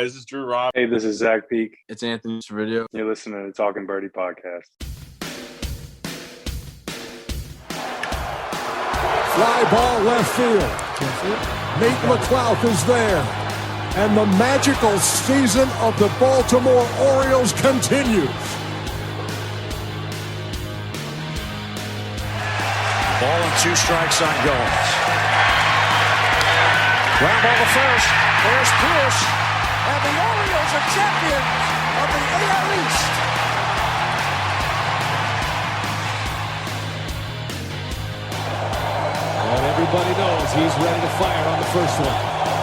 This is Drew Rob. Hey, this is Zach Peak. It's Anthony Servideo. You're listening to the Talking Birdie podcast. Fly ball left field. Nate McClough is there. And the magical season of the Baltimore Orioles continues. Ball and 2 strikes on Goins. Ground ball to first. There's Pierce. And the Orioles are champions of the AL East. And everybody knows he's ready to fire on the first one.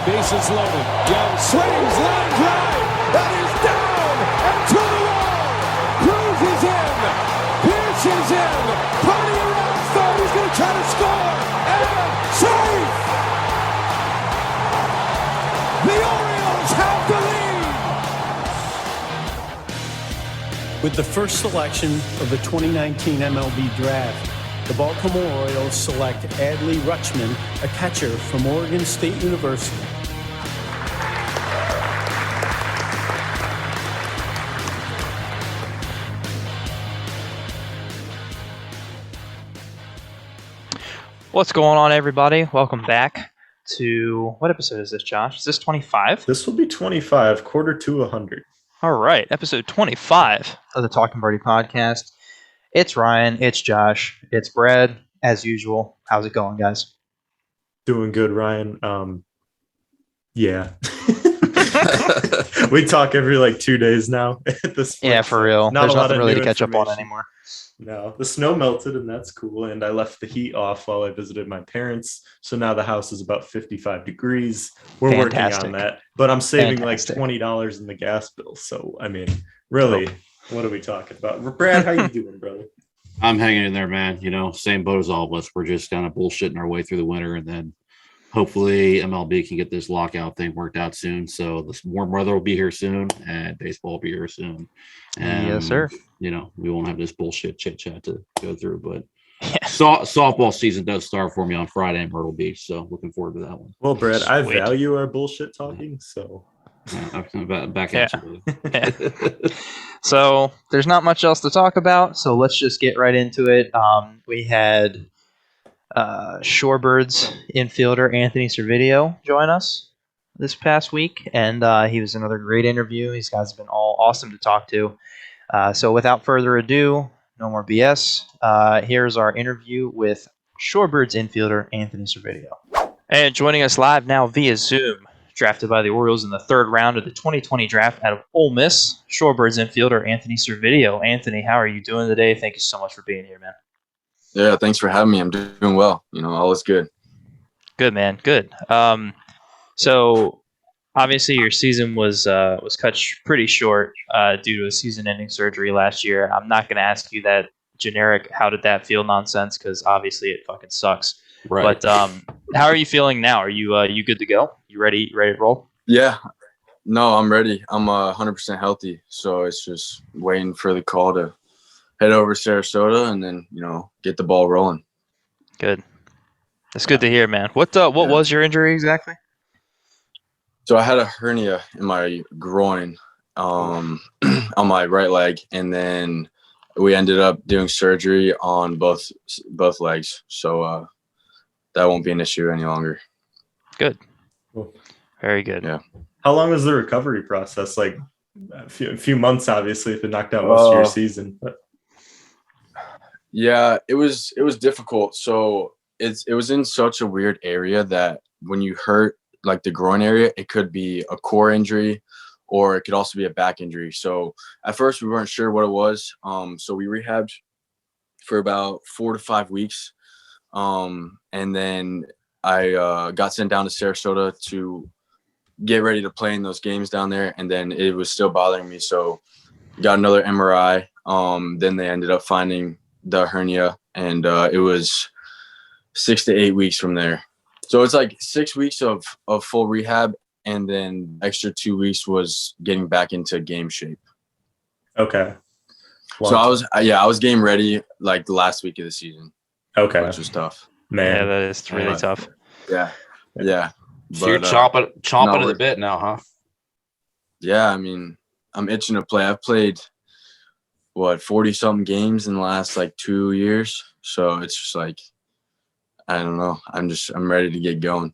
Bases loaded. Young swings, line drive. And he's down and to the wall. Cruz is in. Pierce is in. Party around third. He's going to try to score. And safe. The Orioles have the lead. With the first selection of the 2019 MLB Draft, the Baltimore Orioles select Adley Rutschman, a catcher from Oregon State University. What's going on, everybody? Welcome back to, what episode is this, Josh? Is this 25? This will be 25, quarter to 100. All right, episode 25 of the Talking Birdie podcast. It's Ryan, it's Josh, it's Brad, as usual. How's it going, guys? Doing good, Ryan. Yeah. We talk every 2 days now at this point. Yeah, for real. Not There's a lot nothing of really new to catch up on information. anymore. No, the snow melted and that's cool. And I left the heat off while I visited my parents. So now the house is about 55 degrees. We're Fantastic. working on that. But I'm saving Fantastic. $20 in the gas bill. So, I mean, really, what are we talking about? Brad, how you doing, brother? I'm hanging in there, man. You know, same boat as all of us. We're just kind of bullshitting our way through the winter, and then hopefully MLB can get this lockout thing worked out soon. So this warm weather will be here soon, and baseball will be here soon. And, Yes, sir. You know, we won't have this bullshit chit chat to go through, but Yeah. softball season does start for me on Friday in Myrtle Beach. So looking forward to that one. Well, Brad, I Sweet. value our bullshit talking. So, Back at you, buddy. So there's not much else to talk about, so let's just get right into it. We had Shorebirds infielder Anthony Servideo join us this past week, and he was another great interview. These guys have been all awesome to talk to. So without further ado, no more BS. Here's our interview with Shorebirds infielder Anthony Servideo. And joining us live now via Zoom, drafted by the Orioles in the third round of the 2020 draft out of Ole Miss, Shorebirds infielder Anthony Servideo. Anthony, how are you doing today? Thank you so much for being here, man. Yeah, thanks for having me. I'm doing well. You know, all is good. Good, man. Good. So obviously your season was cut pretty short due to a season-ending surgery last year. I'm not going to ask you that generic "how did that feel" nonsense, because obviously it fucking sucks. Right. But how are you feeling now? Are you good to go? You ready to roll? Yeah. No, I'm ready. I'm 100% healthy. So it's just waiting for the call to head over to Sarasota and then, you know, get the ball rolling. Good. That's good to hear, man. What was your injury exactly? So I had a hernia in my groin on my right leg, and then we ended up doing surgery on both legs. So that won't be an issue any longer. Good. Cool. Very good. Yeah. How long was the recovery process? Like a few months, obviously, if it knocked out most of your season. But Yeah, it was difficult. So it was in such a weird area that when you hurt like the groin area, it could be a core injury or it could also be a back injury. So at first we weren't sure what it was. So we rehabbed for about 4 to 5 weeks. And then I got sent down to Sarasota to get ready to play in those games down there. And then it was still bothering me. So got another MRI. Then they ended up finding the hernia, and it was 6 to 8 weeks from there. So it's like 6 weeks of full rehab, and then extra 2 weeks was getting back into game shape. okay. So I was game ready like the last week of the season, Okay. which was tough. Man. Yeah, that is really tough. Yeah. So you're chomping at the bit now, huh? Yeah, I mean, I'm itching to play. I've played 40-something games in the last like 2 years. So it's just like, I don't know. I'm ready to get going.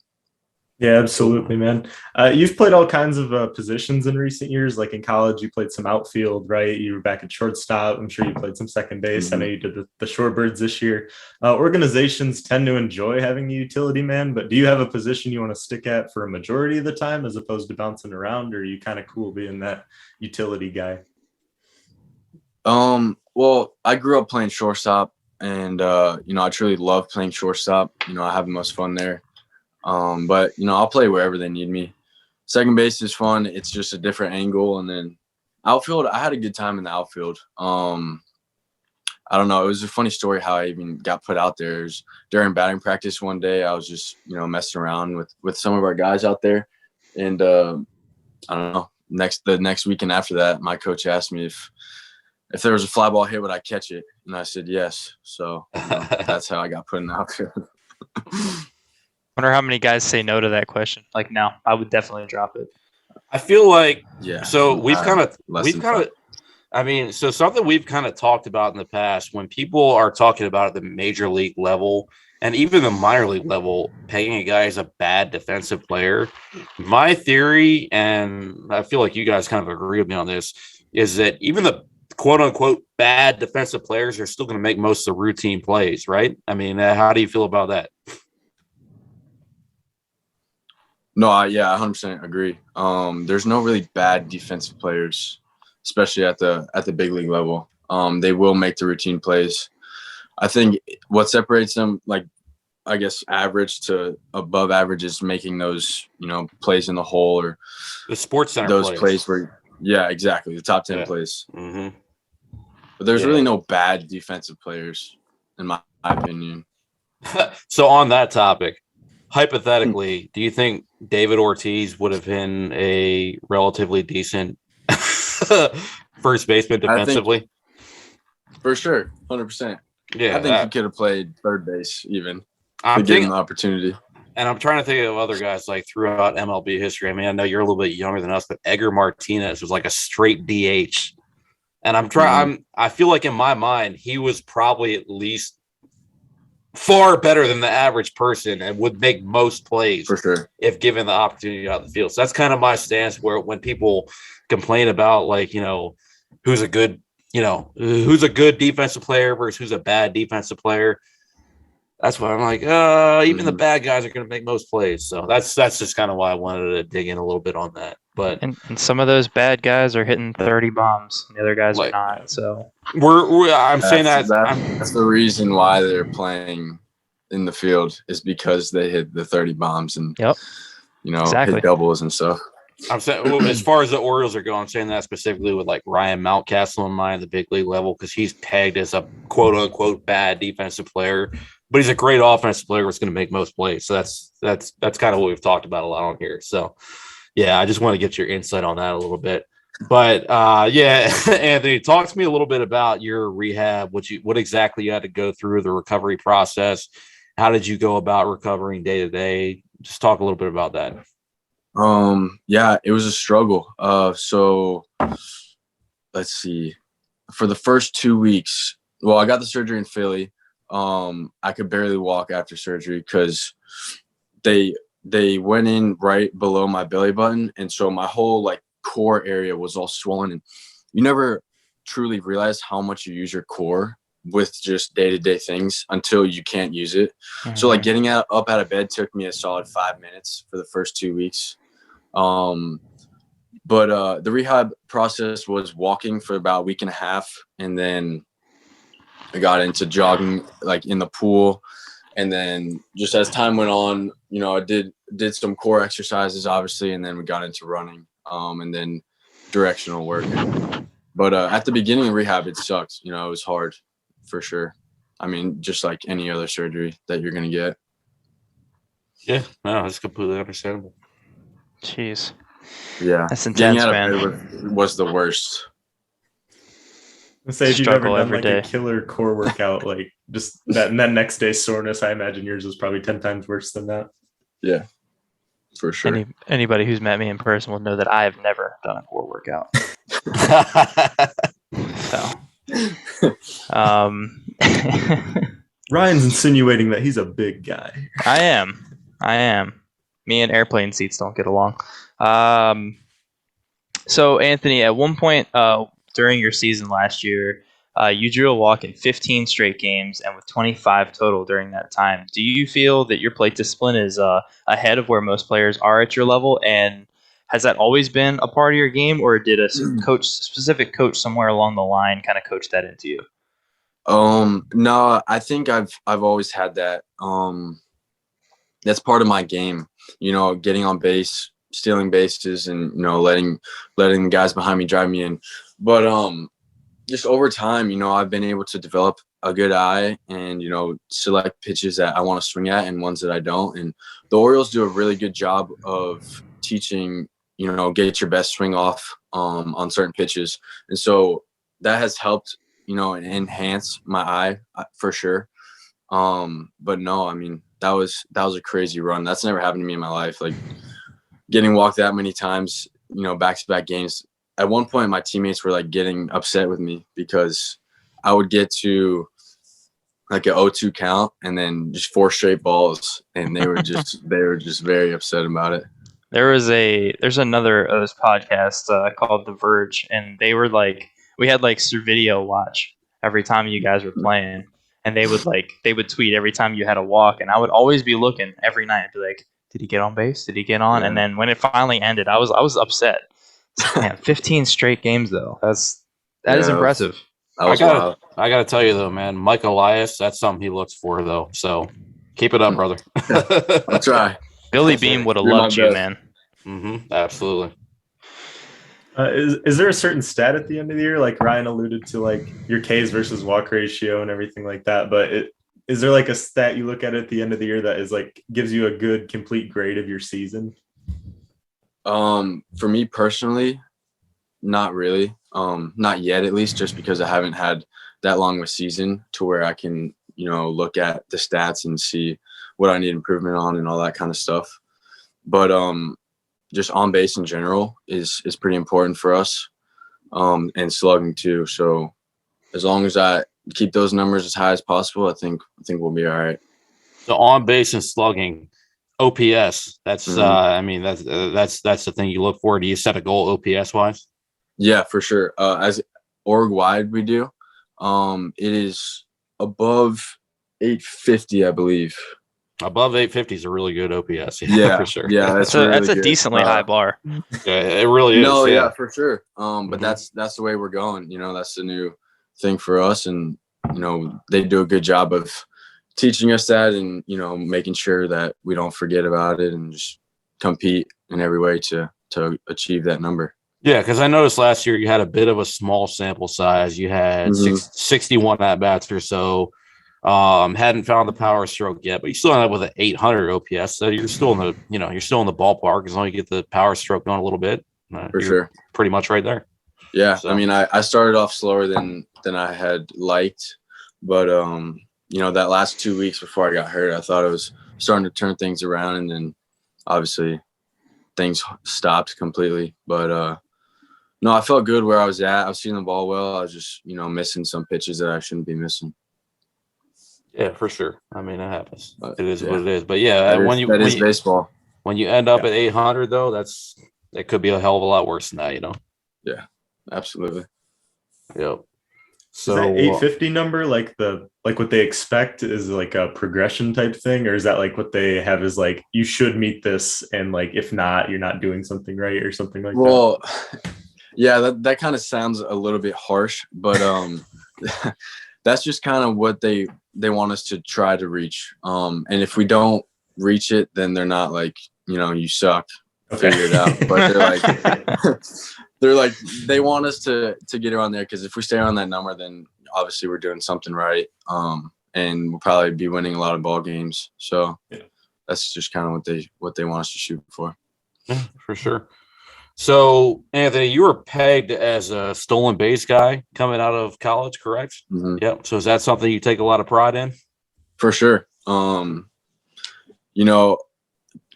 Yeah, absolutely, man. You've played all kinds of positions in recent years. Like in college, you played some outfield, right? You were back at shortstop. I'm sure you played some second base. I know you did the Shorebirds this year. Organizations tend to enjoy having a utility man, but do you have a position you want to stick at for a majority of the time as opposed to bouncing around, or are you kind of cool being that utility guy? Well, I grew up playing shortstop, and I truly love playing shortstop. I have the most fun there. But I'll play wherever they need me. Second base is fun. It's just a different angle. And then outfield, I had a good time in the outfield. I don't know. It was a funny story how I even got put out there. It was during batting practice one day. I was just, messing around with some of our guys out there. And I don't know. The next weekend after that, my coach asked me if there was a fly ball hit, would I catch it? And I said yes. So that's how I got put in the outfield. Wonder how many guys say no to that question. Like, no, I would definitely drop it. I feel like So we've kind of so something we've kind of talked about in the past when people are talking about at the major league level and even the minor league level, paying a guy as a bad defensive player. My theory, and I feel like you guys kind of agree with me on this, is that even the quote unquote bad defensive players are still going to make most of the routine plays, right? I mean, how do you feel about that? No, I 100% agree. There's no really bad defensive players, especially at the big league level. They will make the routine plays. I think what separates them, like I guess average to above average, is making those plays in the hole or the sports center those plays where exactly the top 10 plays. Mm-hmm. But there's really no bad defensive players, in my opinion. So on that topic, hypothetically, do you think David Ortiz would have been a relatively decent first baseman defensively? For sure, 100%. Yeah, I think he could have played third base even. I'm give him thinking the opportunity. And I'm trying to think of other guys like throughout MLB history. I mean, I know you're a little bit younger than us, but Edgar Martinez was like a straight DH. And I feel like in my mind, he was probably at least far better than the average person and would make most plays for sure if given the opportunity out of the field. So that's kind of my stance where when people complain about like, who's a good defensive player versus who's a bad defensive player. That's why I'm like, even the bad guys are going to make most plays. So that's just kind of why I wanted to dig in a little bit on that. But and some of those bad guys are hitting 30 bombs. The other guys are not. So that's the reason why they're playing in the field is because they hit the 30 bombs and hit doubles and stuff. I'm saying as far as the Orioles are going, I'm saying that specifically with like Ryan Mountcastle in mind, the big league level, because he's pegged as a quote unquote bad defensive player. But he's a great offensive player who's going to make most plays. So that's kind of what we've talked about a lot on here. So, yeah, I just want to get your insight on that a little bit. But, Anthony, talk to me a little bit about your rehab, what exactly you had to go through, the recovery process. How did you go about recovering day to day? Just talk a little bit about that. It was a struggle. So let's see. For the first 2 weeks, I got the surgery in Philly. I could barely walk after surgery because they went in right below my belly button, and so my whole like core area was all swollen. And you never truly realize how much you use your core with just day-to-day things until you can't use it. Mm-hmm. So like getting up out of bed took me a solid 5 minutes for the first 2 weeks. But the rehab process was walking for about a week and a half, and then I got into jogging like in the pool, and then just as time went on, I did some core exercises obviously, and then we got into running, and then directional work. But at the beginning of rehab, it sucked. It was hard for sure. I mean, just like any other surgery that you're gonna get. Yeah, no, that's completely understandable. Jeez. Yeah, that's intense, man. Was the worst. Say if you've ever done like a killer core workout, like just that next day soreness, I imagine yours was probably 10 times worse than that. Yeah. for sure. Anybody who's met me in person will know that I have never done a core workout. So, Ryan's insinuating that he's a big guy. I am. Me and airplane seats don't get along. So Anthony, at one point during your season last year, you drew a walk in 15 straight games and with 25 total during that time. Do you feel that your plate discipline is ahead of where most players are at your level? And has that always been a part of your game, or did a specific coach somewhere along the line kind of coach that into you? No, I think I've always had that. That's part of my game, getting on base, stealing bases, and letting the guys behind me drive me in. But just over time, I've been able to develop a good eye and select pitches that I want to swing at and ones that I don't. And the Orioles do a really good job of teaching, get your best swing off on certain pitches, and so that has helped enhance my eye for sure. But no, I mean, that was a crazy run. That's never happened to me in my life. Like getting walked that many times, back-to-back games. At one point, my teammates were like getting upset with me because I would get to like an 0-2 count and then just 4 straight balls, and they were just very upset about it. There's another of this podcast called The Verge, and they were like, we had like Servideo watch every time you guys were playing, and they would tweet every time you had a walk, and I would always be looking every night, be like, did he get on base? Did he get on? Yeah. And then when it finally ended, I was upset. Man, 15 straight games though. That is impressive. I gotta tell you though, man, Mike Elias, that's something he looks for though. So keep it up, brother. I'll try. Billy Beam would have loved you, man. Mm-hmm, absolutely. Is there a certain stat at the end of the year? Like Ryan alluded to, like your Ks versus walk ratio and everything like that. But is there like a stat you look at the end of the year that is like gives you a good complete grade of your season? For me personally, not really. Not yet, at least, just because I haven't had that long of a season to where I can, look at the stats and see what I need improvement on and all that kind of stuff. But just on base in general is pretty important for us, and slugging too. So as long as I keep those numbers as high as possible, I think we'll be all right. So on base and slugging, OPS. That's I mean that's the thing you look for. Do you set a goal OPS wise? Yeah, for sure. As org wide, we do. It is above 850, I believe. Above 850 is a really good OPS. Yeah, for sure. Yeah, that's a decently high bar. Yeah, it really is. No, yeah, for sure. But that's the way we're going. That's the new thing for us, and they do a good job of teaching us that, and making sure that we don't forget about it and just compete in every way to achieve that number. Yeah, because I noticed last year you had a bit of a small sample size. You had 61 at bats or so. Hadn't found the power stroke yet, but you still end up with an 800 OPS. So you're still in the you're still in the ballpark as long as you get the power stroke going a little bit. For sure, pretty much right there. Yeah, so. I mean, I started off slower than I had liked, but that last 2 weeks before I got hurt, I thought I was starting to turn things around, and then obviously things stopped completely. But no, I felt good where I was at. I was seeing the ball well. I was just missing some pitches that I shouldn't be missing. Yeah, for sure. I mean, it happens. It is what it is. But yeah, that is baseball. When you end up at 800, though, that could be a hell of a lot worse than that, Yeah, absolutely. Yep. So is that 850 number like what they expect is like a progression type thing, or is that like what they have is like you should meet this, and like if not, you're not doing something right or something like that? Well, yeah, that kind of sounds a little bit harsh, but that's just kind of what they want us to try to reach. And if we don't reach it, then they're not like, you suck, figure it out. But they're like, they want us to get around there, because if we stay on that number, then obviously we're doing something right. And we'll probably be winning a lot of ball games. So that's just kind of what they want us to shoot for. Yeah, for sure. So, Anthony, you were pegged as a stolen base guy coming out of college, correct? Mm-hmm. Yep. So is that something you take a lot of pride in? For sure.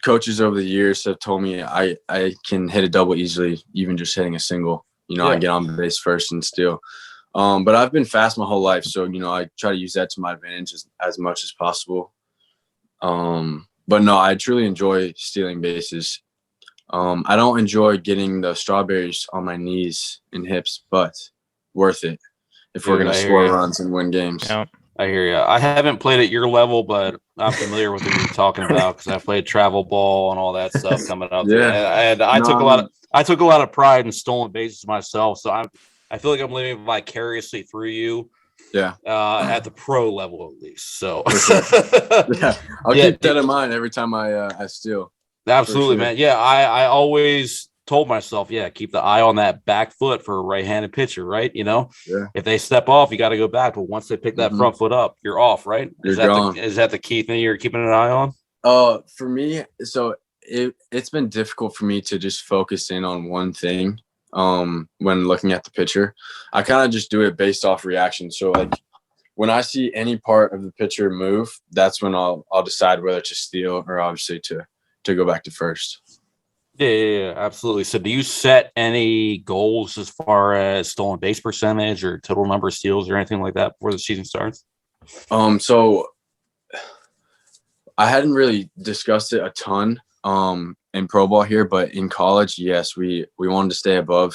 coaches over the years have told me I can hit a double easily, even just hitting a single. I get on base first and steal. But I've been fast my whole life, so I try to use that to my advantage as much as possible. But no, I truly enjoy stealing bases. I don't enjoy getting the strawberries on my knees and hips, but worth it if we're gonna score runs and win games. Yeah. I hear you. I haven't played at your level, but I'm familiar with what you're talking about because I played travel ball and all that stuff coming up. And I took a lot of pride in stolen bases myself. So I feel like I'm living vicariously through you. Yeah. At the pro level at least. So I'll keep that in mind every time I steal. Absolutely, man. Yeah, I always told myself, keep the eye on that back foot for a right-handed pitcher, right? If they step off, you got to go back. But once they pick that front foot up, you're off, right? Is that the key thing you're keeping an eye on? For me, so it's been difficult for me to just focus in on one thing when looking at the pitcher. I kind of just do it based off reaction. So like when I see any part of the pitcher move, that's when I'll decide whether to steal or obviously to go back to first. Yeah, absolutely. So do you set any goals as far as stolen base percentage or total number of steals or anything like that before the season starts? So I hadn't really discussed it a ton in pro ball here, but in college, yes, we wanted to stay above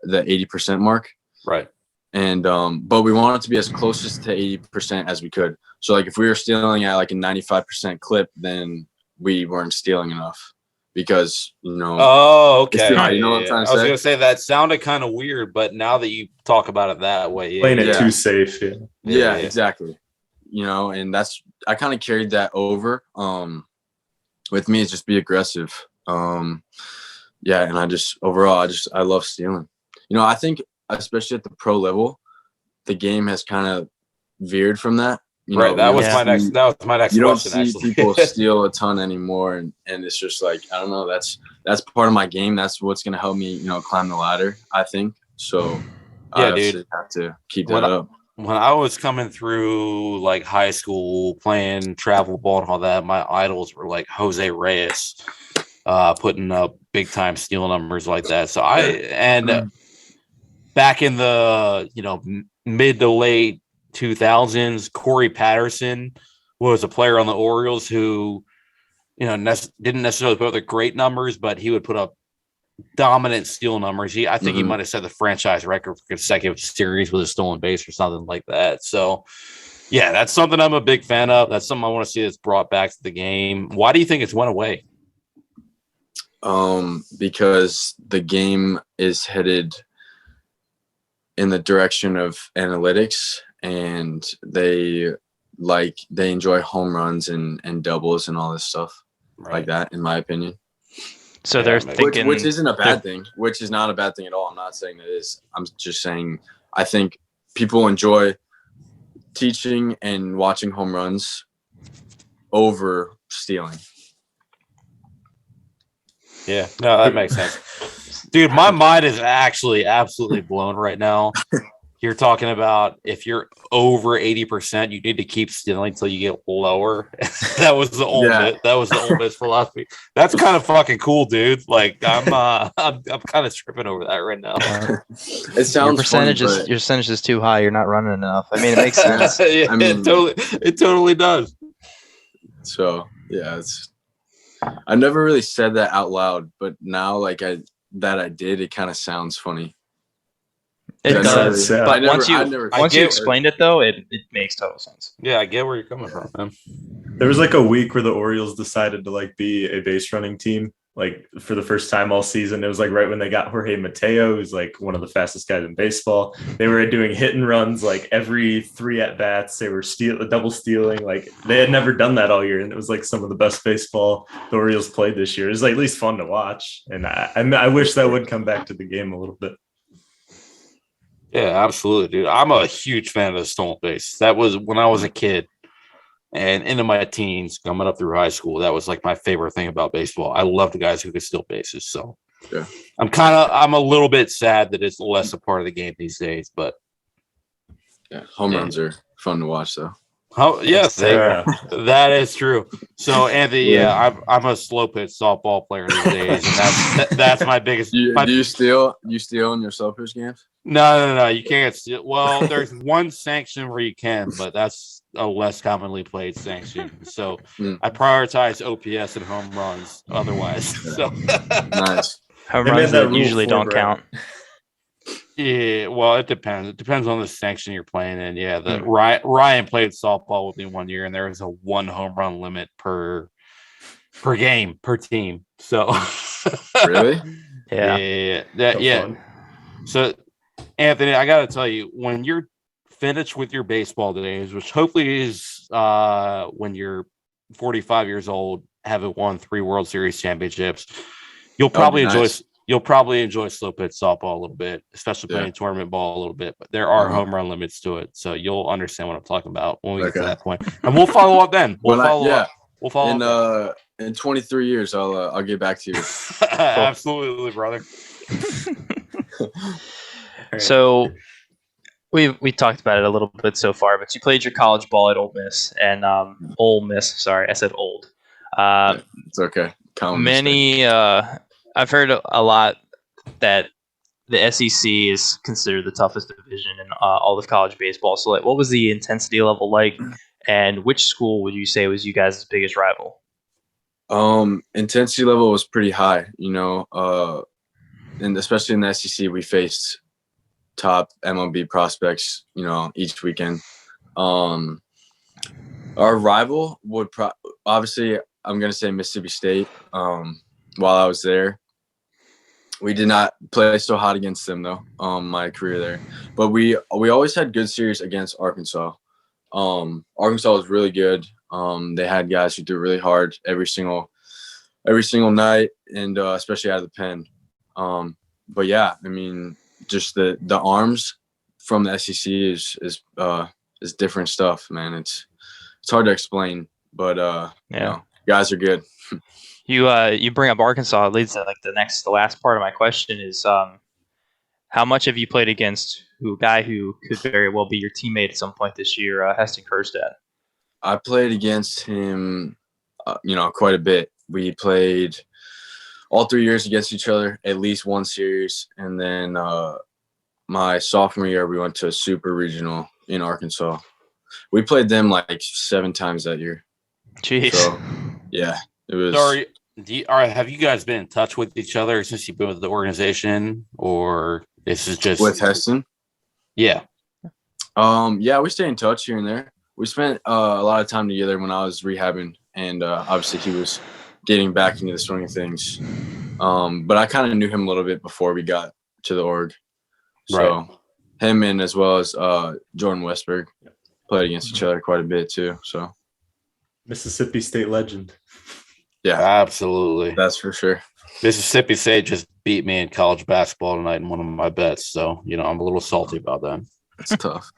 the 80% mark. Right. And but we wanted to be as close to 80% as we could. So like if we were stealing at like a 95% clip, then we weren't stealing enough. Because Oh, okay. You know what I'm trying to say? I was gonna say that sounded kind of weird, but now that you talk about it that way, playing it too safe. Yeah, exactly. And that's I kind of carried that over. With me, it's just be aggressive. And I just overall, I love stealing. I think especially at the pro level, the game has kind of veered from that. That was my next question. You don't see people steal a ton anymore, and it's just like I don't know. That's part of my game. That's what's gonna help me, climb the ladder. I think so. I dude, have to keep that up. When I was coming through like high school, playing travel ball and all that, my idols were like Jose Reyes, putting up big time steal numbers like that. So back in the mid to late 2000s, Corey Patterson was a player on the Orioles who, didn't necessarily put up the great numbers, but he would put up dominant steal numbers. I think he might have set the franchise record for consecutive series with a stolen base or something like that. So, yeah, that's something I'm a big fan of. That's something I want to see that's brought back to the game. Why do you think it's went away? Because the game is headed in the direction of analytics, and they enjoy home runs and doubles and all this stuff like that, in my opinion. So they're thinking, which isn't a bad thing, which is not a bad thing at all. I'm not saying that it is. I'm just saying I think people enjoy teaching and watching home runs over stealing. Yeah, no, that makes sense. Dude, my mind is actually absolutely blown right now. You're talking about if you're over 80%, you need to keep stealing until you get lower. That was the Ole Miss philosophy. That's kind of fucking cool, dude. Like I'm kind of tripping over that right now. It sounds your percentage is too high. You're not running enough. I mean, it makes sense. Yeah, it totally does. So yeah, I never really said that out loud, but now I did, it kind of sounds funny. It does, but once you explained it, though, it makes total sense. Yeah, I get where you're coming from, man. There was a week where the Orioles decided to be a base running team, for the first time all season. It was right when they got Jorge Mateo, who's one of the fastest guys in baseball. They were doing hit and runs every 3 at bats. They were double stealing. They had never done that all year, and it was some of the best baseball the Orioles played this year. It was at least fun to watch, and I wish that would come back to the game a little bit. Yeah, absolutely, dude. I'm a huge fan of the stolen base. That was when I was a kid and into my teens, coming up through high school. That was my favorite thing about baseball. I love the guys who could steal bases. So yeah, I'm a little bit sad that it's less a part of the game these days. But yeah, home runs are fun to watch, though. Oh yes, that is true. So Anthony, I'm a slow pitch softball player these days, and that's my biggest. Do you steal in your slow pitch games? No, you can't steal. Well, there's one sanction where you can, but that's a less commonly played sanction. So I prioritize OPS and home runs otherwise. So nice. Home runs that usually don't count. Yeah, well, it depends. It depends on the sanction you're playing in. Yeah, Ryan played softball with me one year, and there was a 1 home run limit per game per team. So really, yeah. So Anthony, I got to tell you, when you're finished with your baseball days, which hopefully is when you're 45 years old, having won 3 World Series championships, you'll probably enjoy. Nice. You'll probably enjoy slow pitch softball a little bit, especially playing tournament ball a little bit. But there are home run limits to it, so you'll understand what I'm talking about when we get to that point. And we'll follow up then. We'll follow up. In 23 years, I'll get back to you. Absolutely, brother. So we talked about it a little bit so far, but you played your college ball at Ole Miss and Ole Miss. Sorry, I said old. It's okay. I've heard a lot that the SEC is considered the toughest division in all of college baseball. So, what was the intensity level like, and which school would you say was you guys' biggest rival? Intensity level was pretty high, and especially in the SEC, we faced top MLB prospects, each weekend. Our rival would obviously, I'm going to say Mississippi State. While I was there, we did not play so hot against them though. My career there, but we always had good series against Arkansas. Arkansas was really good. They had guys who threw really hard every single night, and especially out of the pen. But yeah, I mean, just the arms from the SEC is different stuff, man. It's hard to explain, but guys are good. You bring up Arkansas. It leads to the last part of my question is how much have you played against a guy who could very well be your teammate at some point this year, Heston Kjerstad? I played against him, quite a bit. We played all 3 years against each other, at least one series, and then my sophomore year we went to a super regional in Arkansas. We played them like 7 times that year. Jeez. So, yeah, it was. Sorry. Have you guys been in touch with each other since you've been with the organization, or this is just with Heston? Yeah. Yeah, we stay in touch here and there. We spent a lot of time together when I was rehabbing, and obviously he was getting back into the swing of things. But I kind of knew him a little bit before we got to the org. So him and as well as Jordan Westberg played against each other quite a bit too. So Mississippi State legend. Yeah, absolutely. That's for sure. Mississippi State just beat me in college basketball tonight in one of my bets. So, I'm a little salty about that. It's tough.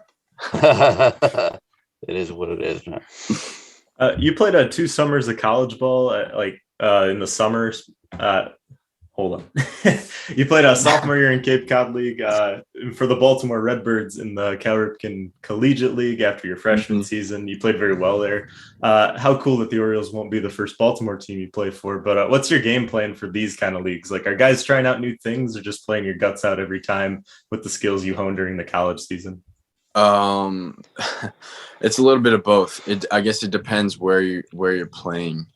It is what it is, man. You played 2 summers of college ball, in the summers. Hold on. You played a sophomore year in Cape Cod League for the Baltimore Redbirds in the Cal Ripken Collegiate League after your freshman season. You played very well there. How cool that the Orioles won't be the first Baltimore team you play for. But what's your game plan for these kind of leagues? Are guys trying out new things or just playing your guts out every time with the skills you honed during the college season? It's a little bit of both. I guess it depends where you're playing.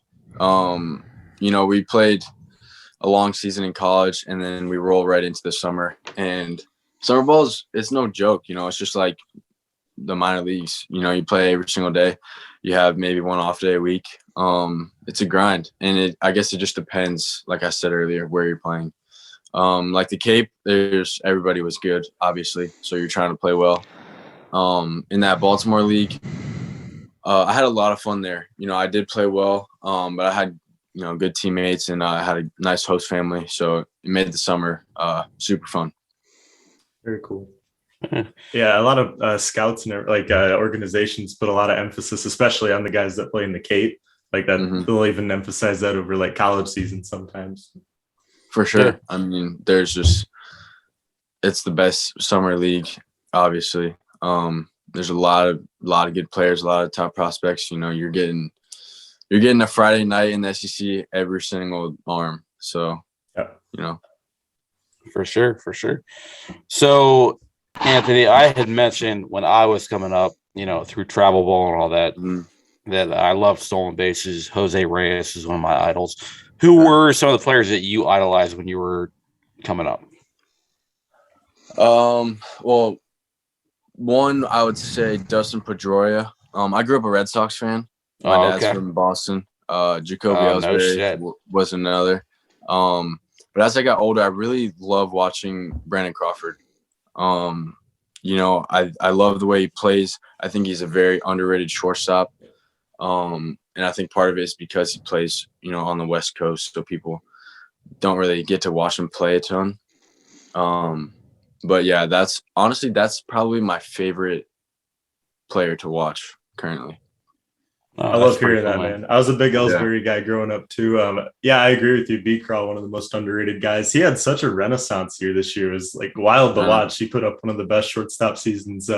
We played a long season in college, and then we roll right into the summer. And summer ball it's no joke. It's just like the minor leagues. You play every single day. You have maybe one off day a week. It's a grind, and I guess it just depends. Like I said earlier, where you're playing. Like the Cape, everybody was good, obviously. So you're trying to play well. In that Baltimore league, I had a lot of fun there. I did play well, but I had good teammates, and I had a nice host family, so it made the summer super fun. Very cool. Yeah, a lot of scouts and organizations put a lot of emphasis, especially on the guys that play in the Cape, like that. They'll even emphasize that over college season sometimes. For sure. I mean, it's the best summer league, obviously. there's a lot of good players, a lot of top prospects. You know, you're getting a Friday night in the SEC every single arm. So, Yeah. you know. For sure. So, Anthony, I had mentioned when I was coming up, you know, through travel ball and all that, that I loved stolen bases. Jose Reyes is one of my idols. Who were some of the players that you idolized when you were coming up? Well, one, I would say Dustin Pedroia. I grew up a Red Sox fan. My dad's from Boston. Jacoby Ellsbury was another. But as I got older, I really love watching Brandon Crawford. You know, I love the way he plays. I think he's a very underrated shortstop. And I think part of it is because he plays, you know, on the West Coast, so people don't really get to watch him play a ton. But yeah, that's probably my favorite player to watch currently. I love hearing that, man. I was a big Ellsbury guy growing up too. Yeah, I agree with you. B-Crawl, one of the most underrated guys. He had such a renaissance here this year. It was like wild to watch. He put up one of the best shortstop seasons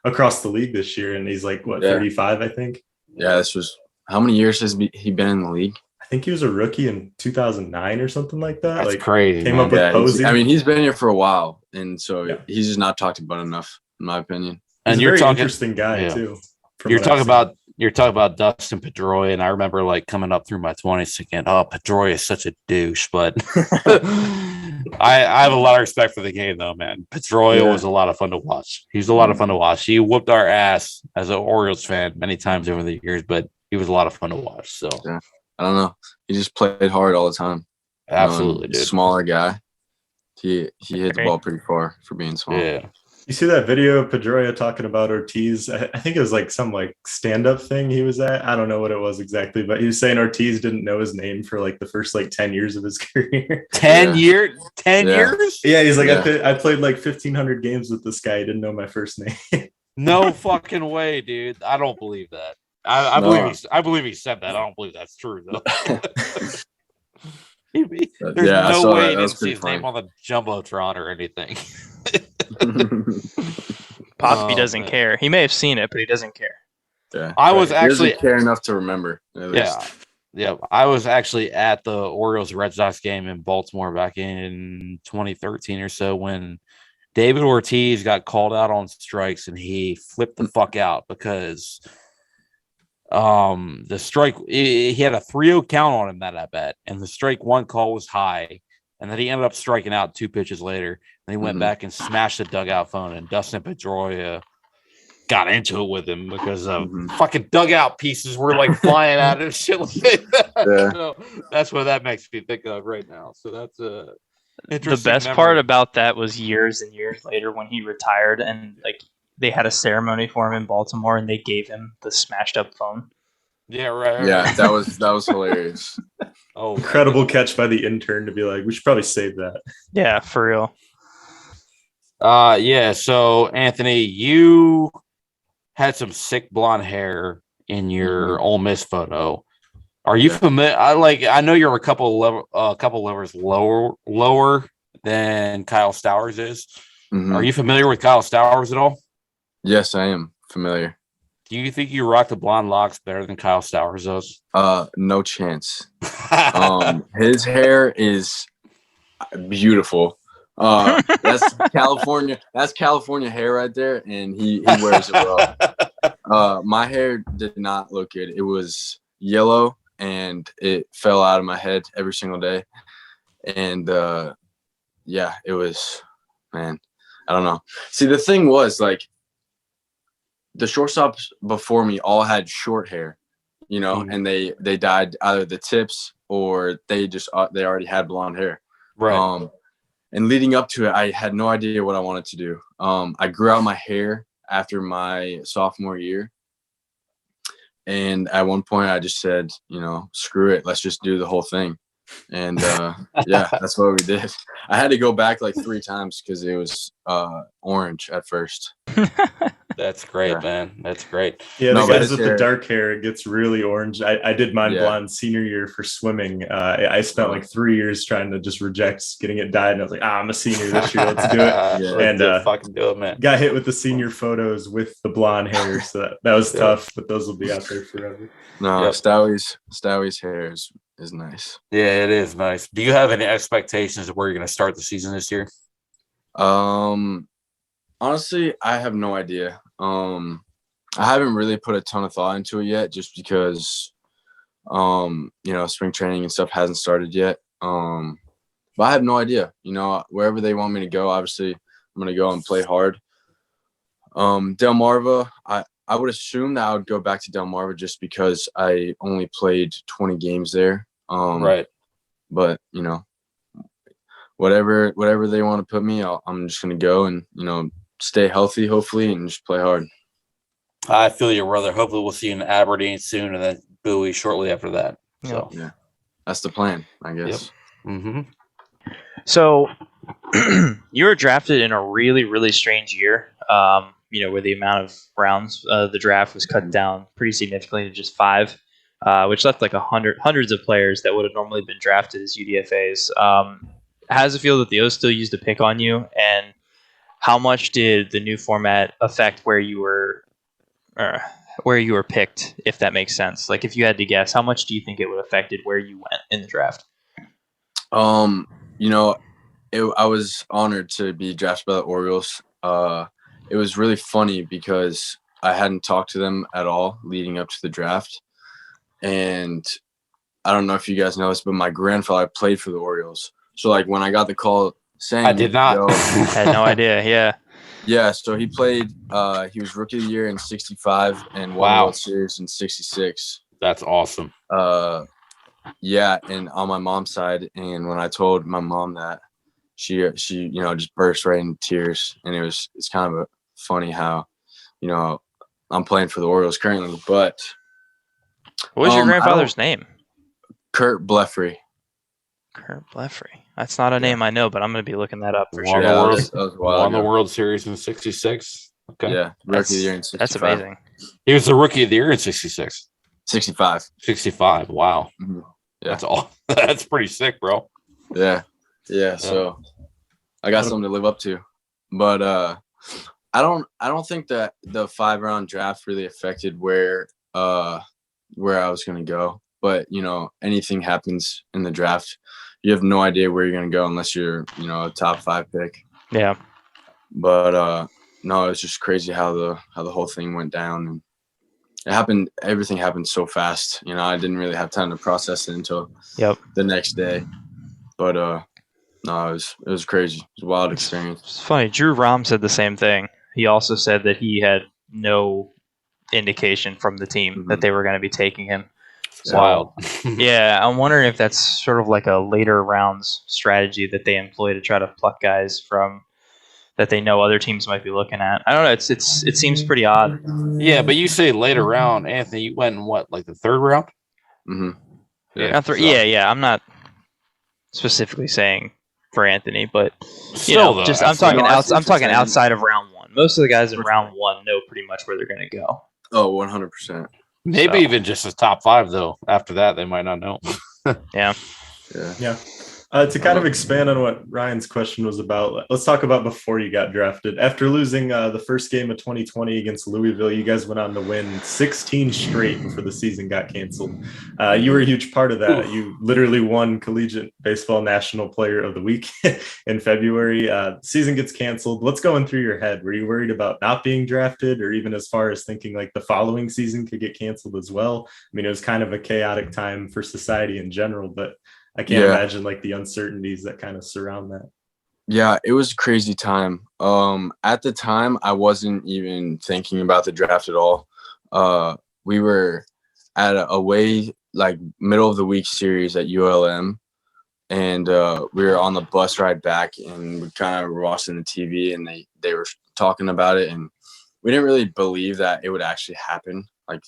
across the league this year, and he's like 35, I think. Yeah, this was how many years has he been in the league? I think he was a rookie in 2009 or something like that. That's crazy. Came up with Posey. I mean, he's been here for a while, and so he's just not talked about enough, in my opinion. And you're talking interesting guy too. You're talking about Dustin Pedroia, and I remember like coming up through my 20s thinking, "Oh, Pedroia is such a douche," but I have a lot of respect for the game, though, man. Pedroia was a lot of fun to watch. He was a lot of fun to watch. He whooped our ass as an Orioles fan many times over the years, but he was a lot of fun to watch. So I don't know. He just played hard all the time. Absolutely, dude. Smaller guy. He hit the ball pretty far for being small. Yeah. You see that video of Pedroia talking about Ortiz? I think it was like some like stand-up thing he was at. I don't know what it was exactly, but he was saying Ortiz didn't know his name for like the first like 10 years of his career. 10 years? 10 years? Yeah, he's like, I played like 1,500 games with this guy. He didn't know my first name. No fucking way, dude. I don't believe that. I believe he said that. I don't believe that's true, though. There's no way he didn't see his name on the Jumbotron or anything. Poppy doesn't care. He may have seen it, but he doesn't care. Yeah, I was actually doesn't care enough to remember. Yeah. I was actually at the Orioles Red Sox game in Baltimore back in 2013 or so when David Ortiz got called out on strikes and he flipped the fuck out because the strike he had a 3-0 count on him that at bat, and the strike one call was high, and then he ended up striking out 2 pitches later. And he went back and smashed the dugout phone, and Dustin Pedroia got into it with him because fucking dugout pieces were like flying out and shit like that. Yeah. So that's what that makes me think of right now. So that's the best part about that was years and years later when he retired, and like they had a ceremony for him in Baltimore, and they gave him the smashed up phone. Yeah, right. Yeah, that was hilarious. Oh, incredible catch by the intern to be like, we should probably save that. Yeah, for real. Yeah. So Anthony, you had some sick blonde hair in your Ole Miss photo. Are you familiar? I know you're a couple levels lower than Kyle Stowers is. Are you familiar with Kyle Stowers at all? Yes, I am familiar. Do you think you rock the blonde locks better than Kyle Stowers does? No chance. His hair is beautiful. That's California. That's California hair right there, and he wears it well. My hair did not look good. It was yellow, and it fell out of my head every single day. And it was, man, I don't know. See, the thing was like the shortstops before me all had short hair, you know, and they dyed either the tips or they already had blonde hair. Right. And leading up to it, I had no idea what I wanted to do. I grew out my hair after my sophomore year. And at one point I just said, you know, screw it. Let's just do the whole thing. And that's what we did. I had to go back like 3 times because it was orange at first. That's great, Yeah. man. That's great. Yeah, No, the but guys his with the hair- dark hair, it gets really orange. I did mine Yeah. blonde senior year for swimming. I spent like 3 years trying to just reject getting it dyed, and I was like, I'm a senior this year. Let's do it. Yeah. And fucking do it, man. got hit with the senior photos with the blonde hair, so that was Yeah. tough. But those will be out there forever. No, Yep. Stowie's hair is nice. Yeah, it is nice. Do you have any expectations of where you're going to start the season this year? Honestly, I have no idea. I haven't really put a ton of thought into it yet, just because, spring training and stuff hasn't started yet. But I have no idea. Wherever they want me to go, obviously, I'm gonna go and play hard. Delmarva, I would assume that I would go back to Delmarva just because I only played 20 games there. Right. But whatever they want to put me, I'm just gonna go and stay healthy, hopefully, and just play hard. I feel you, brother. Hopefully, we'll see you in Aberdeen soon, and then Bowie shortly after that. So, Yeah, that's the plan, I guess. mm-hmm. So you were drafted in a really, really strange year. Where the amount of rounds the draft was cut down pretty significantly to just 5, which left like hundreds of players that would have normally been drafted as UDFAs. How does it feel that the O's still used a pick on you, and how much did the new format affect where you were picked, if that makes sense? Like, if you had to guess, how much do you think it would have affected where you went in the draft? I was honored to be drafted by the Orioles. It was really funny because I hadn't talked to them at all leading up to the draft. And I don't know if you guys know this, but my grandfather played for the Orioles. So, like, when I got the call saying I did not. Had no idea. Yeah. Yeah, so he played. He was Rookie of the Year in '65 and won the World Series in '66. That's awesome. Yeah, and on my mom's side, and when I told my mom that, she just burst right into tears, and it's kind of funny how, I'm playing for the Orioles currently. But what was your grandfather's name? Kurt Bleffrey. Kurt Bleffrey. That's not a name I know, but I'm going to be looking that up for sure. Won the World Series in '66. Okay. Yeah, Rookie of the Year in '65. That's amazing. He was the Rookie of the Year in '66. 65. 65. Wow. Mm-hmm. Yeah. That's all. That's pretty sick, bro. Yeah. So I got something to live up to. But I don't think that the 5-round draft really affected where I was going to go. But, anything happens in the draft, you have no idea where you're going to go unless you're, a top 5 pick. Yeah. But no, it's just crazy how the whole thing went down, and everything happened so fast. I didn't really have time to process it until the next day. But no, it was crazy. It was a wild experience. It's funny. Drew Rahm said the same thing. He also said that he had no indication from the team that they were going to be taking him. So, wild. Yeah, I'm wondering if that's sort of like a later rounds strategy that they employ to try to pluck guys from that they know other teams might be looking at. I don't know. It seems pretty odd. Yeah, but you say later round, Anthony. You went in what, like the 3rd round? Mm-hmm. Yeah. I'm not specifically saying for Anthony, but still, I'm talking outside of round 1. Most of the guys in round 1 know pretty much where they're going to go. Oh, 100%. Maybe even just a top 5 though. After that, they might not know. Yeah. To kind of expand on what Ryan's question was about, let's talk about before you got drafted. After losing the first game of 2020 against Louisville, you guys went on to win 16 straight before the season got canceled. You were a huge part of that. You literally won Collegiate Baseball National Player of the Week in February. Season gets canceled. What's going through your head? Were you worried about not being drafted, or even as far as thinking like the following season could get canceled as well? I mean, it was kind of a chaotic time for society in general, but I can't imagine like the uncertainties that kind of surround that. Yeah, it was a crazy time. At the time, I wasn't even thinking about the draft at all. We were at a away, like middle of the week series at ULM, and we were on the bus ride back, and we kind of were watching the TV, and they were talking about it, and we didn't really believe that it would actually happen. Like,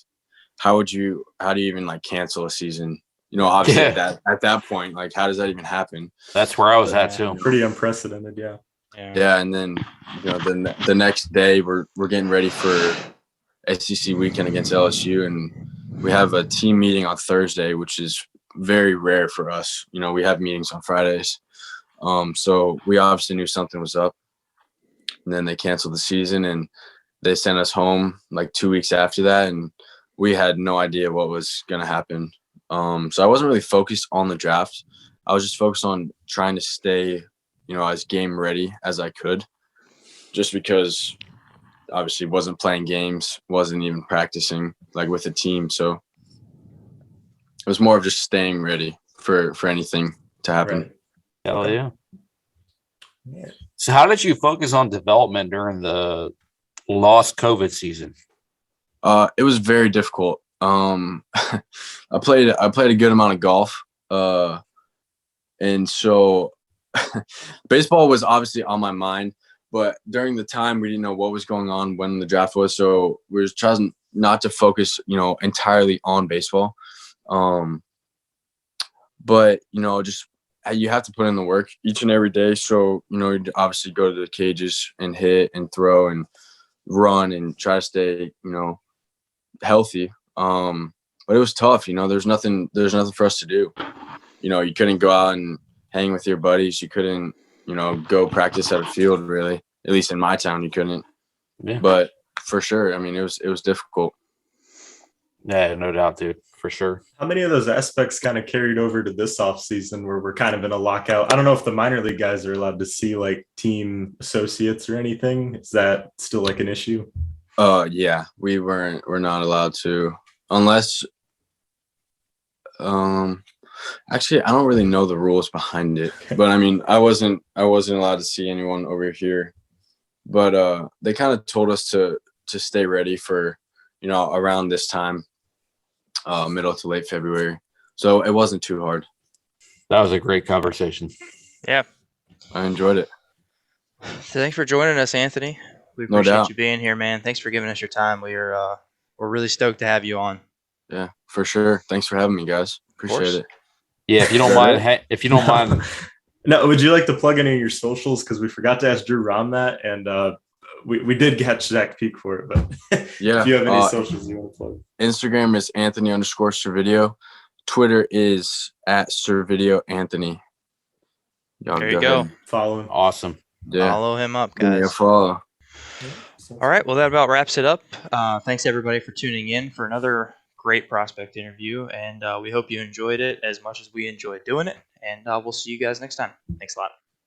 how do you even like cancel a season? Obviously at that point, like, how does that even happen? That's where I was at too. Pretty unprecedented, yeah. Yeah, and then the next day we're getting ready for SEC weekend against LSU, and we have a team meeting on Thursday, which is very rare for us. We have meetings on Fridays. So we obviously knew something was up. And then they canceled the season and they sent us home like 2 weeks after that. And we had no idea what was going to happen. So I wasn't really focused on the draft. I was just focused on trying to stay, as game ready as I could, just because obviously wasn't playing games, wasn't even practicing like with the team. So it was more of just staying ready for anything to happen. Right. Hell yeah. So how did you focus on development during the lost COVID season? It was very difficult. I played a good amount of golf. And so baseball was obviously on my mind, but during the time we didn't know what was going on when the draft was. So we were trying not to focus, entirely on baseball. But, just you have to put in the work each and every day. So, you obviously go to the cages and hit and throw and run and try to stay, healthy. But it was tough. There's nothing for us to do. You couldn't go out and hang with your buddies. You couldn't, go practice at a field, really. At least in my town, you couldn't. Yeah. But for sure, I mean, it was difficult. Yeah, no doubt, dude, for sure. How many of those aspects kind of carried over to this offseason where we're kind of in a lockout? I don't know if the minor league guys are allowed to see like team associates or anything. Is that still like an issue? Yeah, we're not allowed to, unless actually I don't really know the rules behind it. But I mean, I wasn't allowed to see anyone over here. But they kind of told us to stay ready for, around this time. Middle to late February. So it wasn't too hard. That was a great conversation. Yeah. I enjoyed it. Thanks for joining us, Anthony. We No appreciate doubt. you being here, man. Thanks for giving us your time. We're really stoked to have you on. Yeah, for sure. Thanks for having me, guys. Appreciate it. Yeah, if you don't mind, No, would you like to plug any of your socials? Because we forgot to ask Drew Rom that, and we did catch Zach Peak for it, but Yeah. if you have any socials you want to plug. Instagram is Anthony_Servideo. Twitter is @Servideo Anthony. Y'all There you go. ahead. Follow him. awesome. Yeah. Follow him up, Give me a guys. follow. All right. Well, that about wraps it up. Thanks, everybody, for tuning in for another great prospect interview. And we hope you enjoyed it as much as we enjoyed doing it. And we'll see you guys next time. Thanks a lot.